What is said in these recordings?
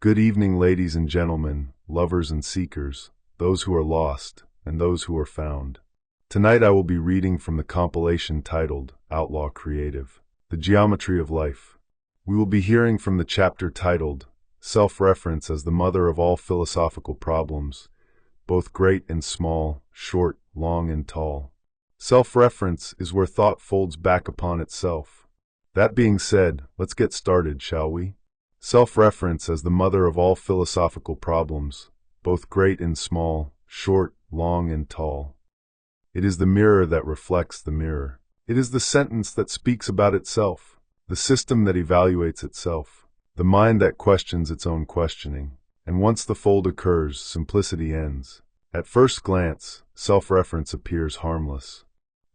Good evening, ladies and gentlemen, lovers and seekers, those who are lost, and those who are found. Tonight I will be reading from the compilation titled Outlaw Creative, The Geometry of Life. We will be hearing from the chapter titled Self-Reference as the Mother of All Philosophical Problems, both great and small, short, long and tall. Self-reference is where thought folds back upon itself. That being said, let's get started, shall we? Self-reference as the mother of all philosophical problems, both great and small, short, long and tall. It is the mirror that reflects the mirror. It is the sentence that speaks about itself, the system that evaluates itself, the mind that questions its own questioning. And once the fold occurs, simplicity ends. At first glance, self-reference appears harmless.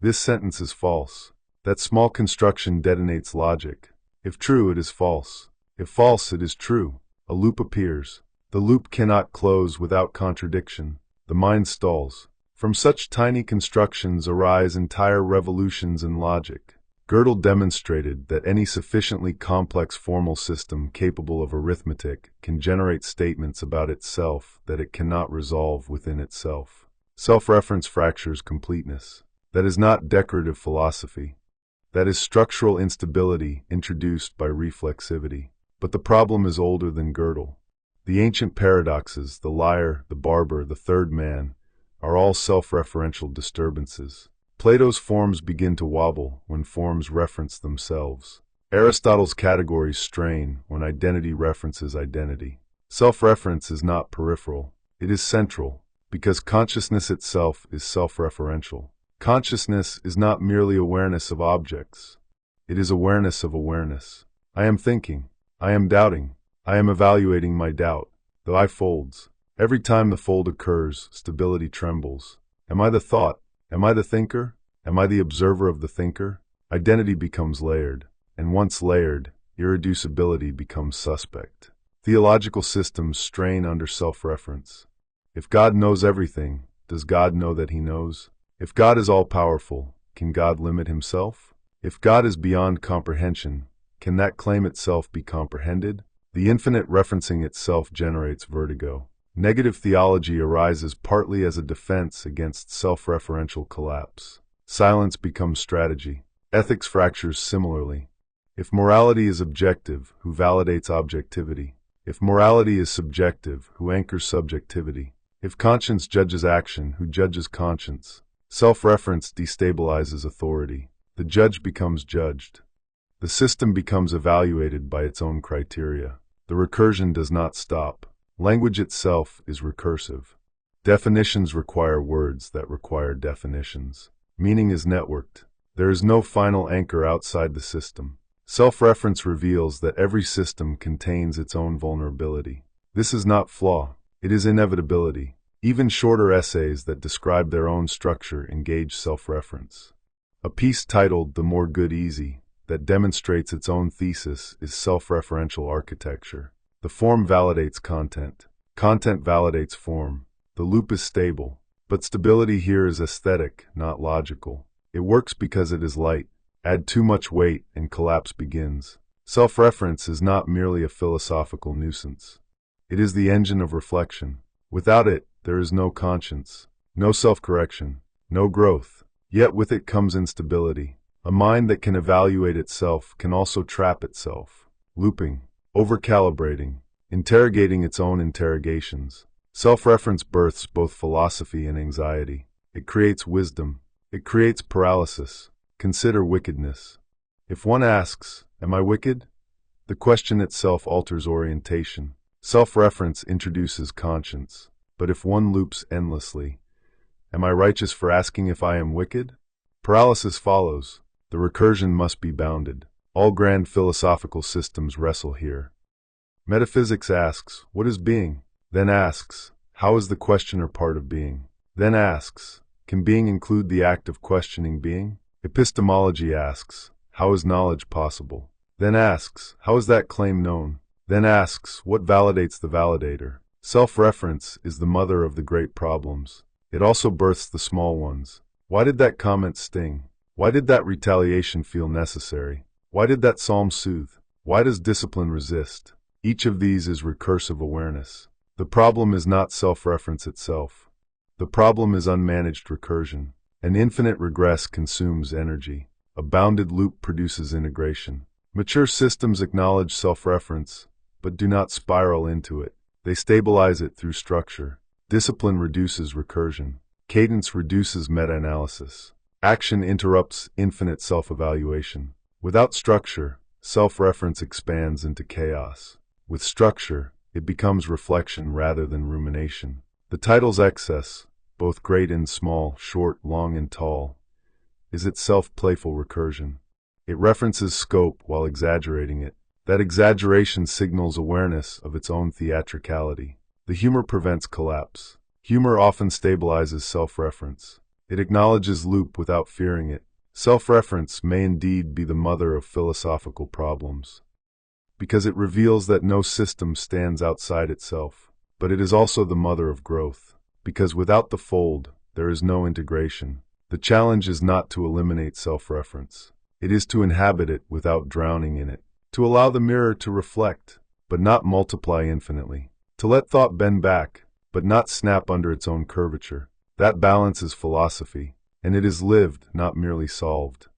This sentence is false. That small construction detonates logic. If true, it is false. If false, it is true. A loop appears. The loop cannot close without contradiction. The mind stalls. From such tiny constructions arise entire revolutions in logic. Gödel demonstrated that any sufficiently complex formal system capable of arithmetic can generate statements about itself that it cannot resolve within itself. Self-reference fractures completeness. That is not decorative philosophy. That is structural instability introduced by reflexivity. But the problem is older than Gödel. The ancient paradoxes, the liar, the barber, the third man, are all self-referential disturbances. Plato's forms begin to wobble when forms reference themselves. Aristotle's categories strain when identity references identity. Self-reference is not peripheral. It is central, because consciousness itself is self-referential. Consciousness is not merely awareness of objects. It is awareness of awareness. I am thinking. I am doubting. I am evaluating my doubt. The I folds. Every time the fold occurs, stability trembles. Am I the thought? Am I the thinker? Am I the observer of the thinker? Identity becomes layered, and once layered, irreducibility becomes suspect. Theological systems strain under self-reference. If God knows everything, does God know that He knows? If God is all-powerful, can God limit Himself? If God is beyond comprehension, can that claim itself be comprehended? The infinite referencing itself generates vertigo. Negative theology arises partly as a defense against self-referential collapse. Silence becomes strategy. Ethics fractures similarly. If morality is objective, who validates objectivity? If morality is subjective, who anchors subjectivity? If conscience judges action, who judges conscience? Self-reference destabilizes authority. The judge becomes judged. The system becomes evaluated by its own criteria. The recursion does not stop. Language itself is recursive. Definitions require words that require definitions. Meaning is networked. There is no final anchor outside the system. Self-reference reveals that every system contains its own vulnerability. This is not flaw. It is inevitability. Even shorter essays that describe their own structure engage self-reference. A piece titled The More Good Easy that demonstrates its own thesis is self-referential architecture. The form validates content. Content validates form. The loop is stable. But stability here is aesthetic, not logical. It works because it is light. Add too much weight and collapse begins. Self-reference is not merely a philosophical nuisance. It is the engine of reflection. Without it, there is no conscience, no self-correction, no growth. Yet with it comes instability. A mind that can evaluate itself can also trap itself. Looping. Over-calibrating, interrogating its own interrogations. Self-reference births both philosophy and anxiety. It creates wisdom. It creates paralysis. Consider wickedness. If one asks, "Am I wicked?" the question itself alters orientation. Self-reference introduces conscience. But if one loops endlessly, "Am I righteous for asking if I am wicked?" paralysis follows. The recursion must be bounded. All grand philosophical systems wrestle here. Metaphysics asks, "What is being?" Then asks, "How is the questioner part of being?" Then asks, "Can being include the act of questioning being?" Epistemology asks, "How is knowledge possible?" Then asks, "How is that claim known?" Then asks, "What validates the validator?" Self-reference is the mother of the great problems. It also births the small ones. Why did that comment sting? Why did that retaliation feel necessary? Why did that psalm soothe? Why does discipline resist? Each of these is recursive awareness. The problem is not self-reference itself. The problem is unmanaged recursion. An infinite regress consumes energy. A bounded loop produces integration. Mature systems acknowledge self-reference, but do not spiral into it. They stabilize it through structure. Discipline reduces recursion. Cadence reduces meta-analysis. Action interrupts infinite self-evaluation. Without structure, self-reference expands into chaos. With structure, it becomes reflection rather than rumination. The title's excess, both great and small, short, long, and tall, is itself playful recursion. It references scope while exaggerating it. That exaggeration signals awareness of its own theatricality. The humor prevents collapse. Humor often stabilizes self-reference. It acknowledges loop without fearing it. Self-reference may indeed be the mother of philosophical problems, because it reveals that no system stands outside itself. But it is also the mother of growth, because without the fold, there is no integration. The challenge is not to eliminate self-reference. It is to inhabit it without drowning in it. To allow the mirror to reflect, but not multiply infinitely. To let thought bend back, but not snap under its own curvature. That balance is philosophy, and it is lived, not merely solved.